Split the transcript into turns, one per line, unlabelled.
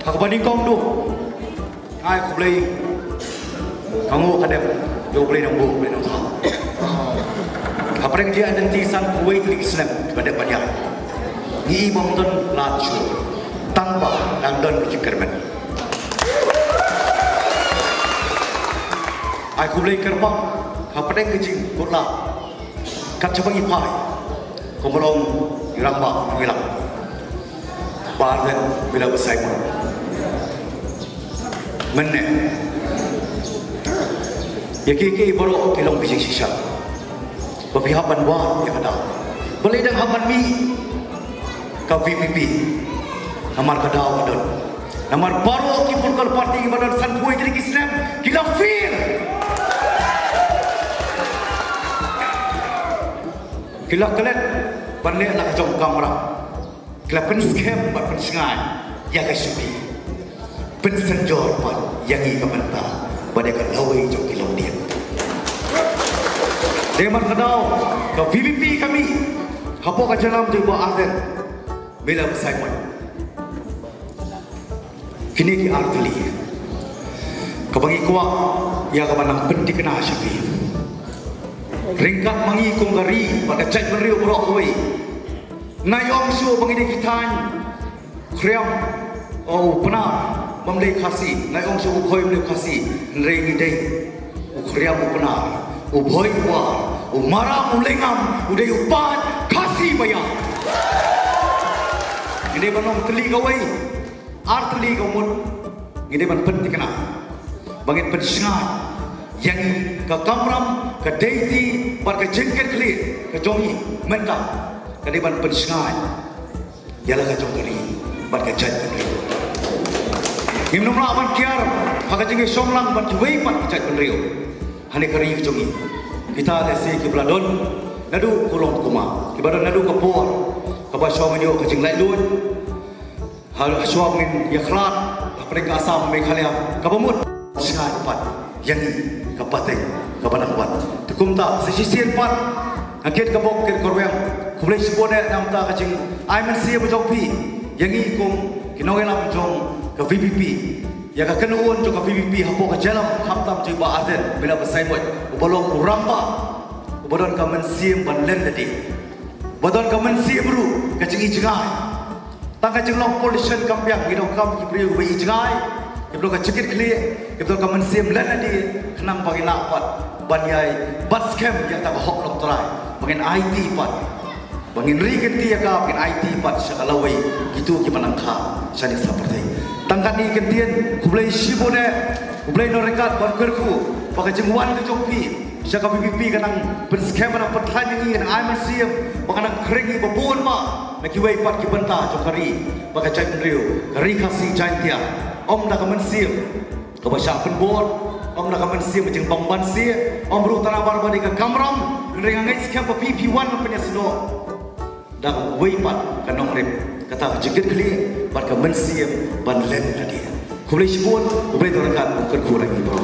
Hak banding kong du. Ai ku boleh kamu kadang yo boleh nang bu boleh nang tahu. Apa yang dia identisan kuwait di Islam pada banyak. Ni bangton lacu tanpa dan berjikirman. Aku boleh kerbang apa yang kecil kurla kat cabang ipai komolong iramba bilang badan bila besar mana ya kiki baru kilong bising sisa berpihapan wah yang ada boleh dah haman mi ke VPP namar kadau badan namar baru ki pulkal parti badan sanpui jadi Islam gila fir gila kelet balik nak jom kamera gila pen scam buat pen sengai ya ke suki pen senjor buat yang i kementah pada ke lawe jom kilong dia deman kadau ke VPP kami hapo ka jalam tu buat aden bila besar pun kini ki artli kebangi kuat ya ke manang pen dikena syuki ringkat mangi kong gari pada cek beriu berok kuih nayong su bangini kitan kriam benar memilih kasih nayong su ukoi memilih kasih nrengi dei ukriam benar uboi kuah umara ulengam udai upat kasih bayar ini banong teli kawai artli kawun ini ban pen dikena bangit pen sengat yang ke kamram ke deiti bar ke jengket kli ke jongi mentah ke depan pensengai ialah ke jongkeli bar ke jat kli himnom la ban kiar haka jengi somlang ban wei pat jat penrio hane kari ke jongi kita desi ke bladon nadu kolong kuma ke badan nadu ke por ke basyo menyo ke jeng lai luan hal aswa min yakhlat mereka asam mekhalia ke pemut sengai pat yang kapateng kapanang pat tukum ta sisir pat akit kabok kir korweng kulai sibone nam ta kacing aiman sia bujok pi yangi kum kinoy lam jong ke VPP ya ka kenuun jong ke VPP hapo ka jalam khamtam joi ba aden bila besai boy ubalong uramba ubadon ka mensim ban len tadi badon ka mensim ru kacing ijengai ta kacing long pollution kampiang hidong kam ki priu wi ijengai iblo ka cekit kli iblo ka mensim len tadi kenang bagi nak pat banyai bat scam yang tak hok lok terai bangin IT pat bangin rigenti ya ka bangin IT pat sakalawai gitu ki manangka sani seperti tangkat ni kentian kublai sibone kublai no rekat ban kerku pakai jengwan ke jopi saka VPP kanang ben scam na pathan ni kan ai mensim bangana krengi babon ma nak kiwai pat ki benta jokari pakai cai penriu kari kasih cai dia om nak mensim ke basya penbor om nak mensim jeng bangban sia om ru tanah bar bani ke kamram rengangai scam pa PP1 punya seno dak wei pat kanong rep kata jeket kli pat ke mensim ban len tadi kublai sibon kublai dorakan kerku lagi bro